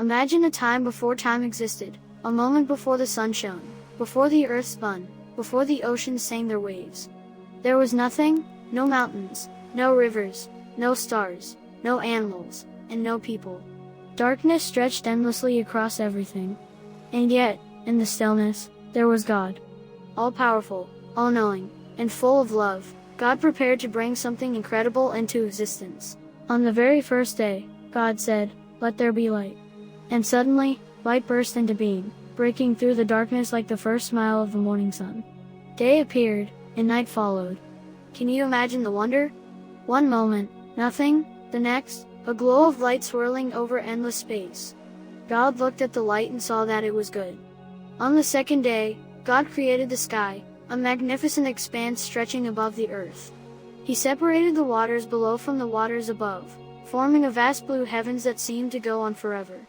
Imagine a time before time existed, a moment before the sun shone, before the earth spun, before the oceans sang their waves. There was nothing, no mountains, no rivers, no stars, no animals, and no people. Darkness stretched endlessly across everything. And yet, in the stillness, there was God. All-powerful, all-knowing, and full of love, God prepared to bring something incredible into existence. On the very first day, God said, "Let there be light." And suddenly, light burst into being, breaking through the darkness like the first smile of the morning sun. Day appeared, and night followed. Can you imagine the wonder? One moment, nothing, the next, a glow of light swirling over endless space. God looked at the light and saw that it was good. On the second day, God created the sky, a magnificent expanse stretching above the earth. He separated the waters below from the waters above, forming a vast blue heavens that seemed to go on forever.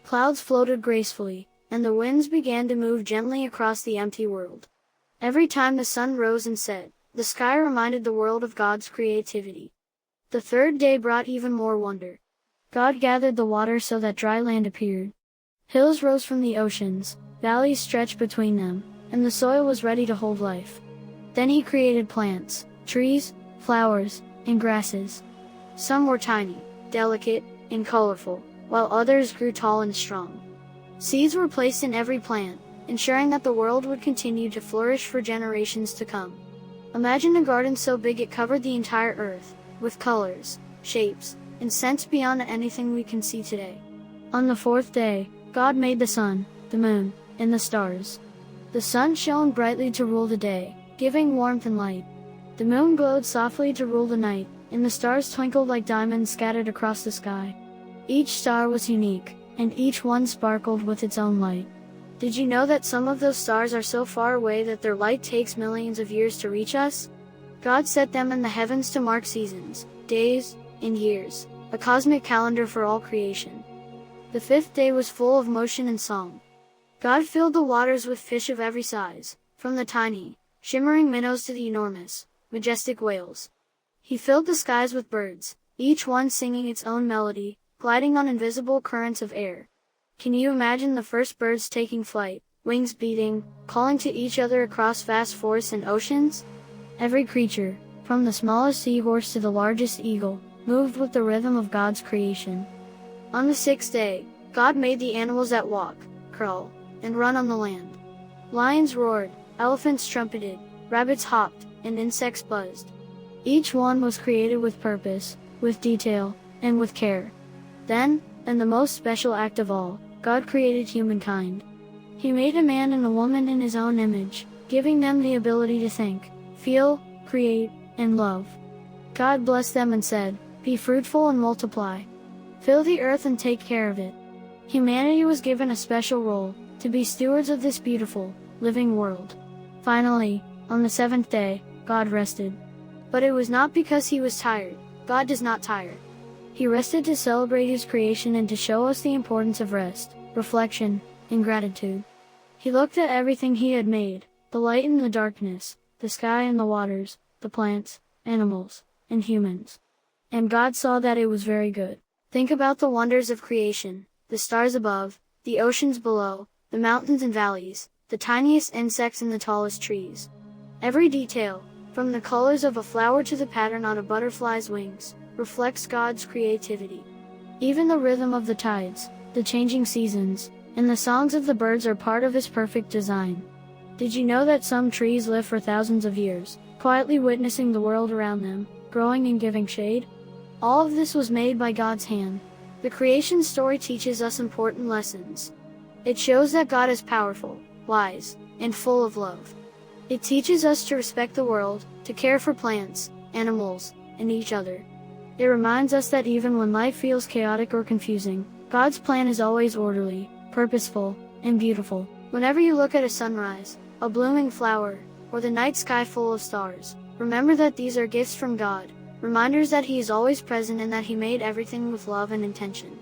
Clouds floated gracefully, and the winds began to move gently across the empty world. Every time the sun rose and set, the sky reminded the world of God's creativity. The third day brought even more wonder. God gathered the water so that dry land appeared. Hills rose from the oceans, valleys stretched between them, and the soil was ready to hold life. Then he created plants, trees, flowers, and grasses. Some were tiny, delicate, and colorful, while others grew tall and strong. Seeds were placed in every plant, ensuring that the world would continue to flourish for generations to come. Imagine a garden so big it covered the entire earth, with colors, shapes, and scents beyond anything we can see today. On the fourth day, God made the sun, the moon, and the stars. The sun shone brightly to rule the day, giving warmth and light. The moon glowed softly to rule the night, and the stars twinkled like diamonds scattered across the sky. Each star was unique, and each one sparkled with its own light. Did you know that some of those stars are so far away that their light takes millions of years to reach us? God set them in the heavens to mark seasons, days, and years, a cosmic calendar for all creation. The fifth day was full of motion and song. God filled the waters with fish of every size, from the tiny, shimmering minnows to the enormous, majestic whales. He filled the skies with birds, each one singing its own melody, gliding on invisible currents of air. Can you imagine the first birds taking flight, wings beating, calling to each other across vast forests and oceans? Every creature, from the smallest seahorse to the largest eagle, moved with the rhythm of God's creation. On the sixth day, God made the animals that walk, crawl, and run on the land. Lions roared, elephants trumpeted, rabbits hopped, and insects buzzed. Each one was created with purpose, with detail, and with care. Then, in the most special act of all, God created humankind. He made a man and a woman in his own image, giving them the ability to think, feel, create, and love. God blessed them and said, "Be fruitful and multiply. Fill the earth and take care of it." Humanity was given a special role, to be stewards of this beautiful, living world. Finally, on the seventh day, God rested. But it was not because he was tired. God does not tire. He rested to celebrate his creation and to show us the importance of rest, reflection, and gratitude. He looked at everything he had made, the light and the darkness, the sky and the waters, the plants, animals, and humans. And God saw that it was very good. Think about the wonders of creation, the stars above, the oceans below, the mountains and valleys, the tiniest insects and the tallest trees. Every detail, from the colors of a flower to the pattern on a butterfly's wings, reflects God's creativity. Even the rhythm of the tides, the changing seasons, and the songs of the birds are part of his perfect design. Did you know that some trees live for thousands of years, quietly witnessing the world around them, growing and giving shade? All of this was made by God's hand. The creation story teaches us important lessons. It shows that God is powerful, wise, and full of love. It teaches us to respect the world, to care for plants, animals, and each other. It reminds us that even when life feels chaotic or confusing, God's plan is always orderly, purposeful, and beautiful. Whenever you look at a sunrise, a blooming flower, or the night sky full of stars, remember that these are gifts from God, reminders that He is always present and that He made everything with love and intention.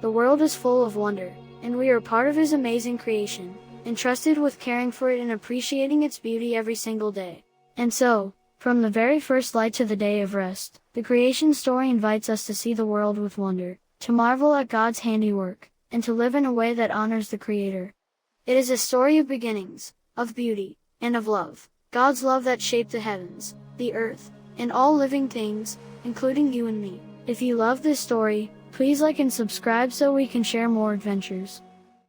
The world is full of wonder, and we are part of His amazing creation, entrusted with caring for it and appreciating its beauty every single day. And so, from the very first light to the day of rest, the creation story invites us to see the world with wonder, to marvel at God's handiwork, and to live in a way that honors the Creator. It is a story of beginnings, of beauty, and of love. God's love that shaped the heavens, the earth, and all living things, including you and me. If you love this story, please like and subscribe so we can share more adventures.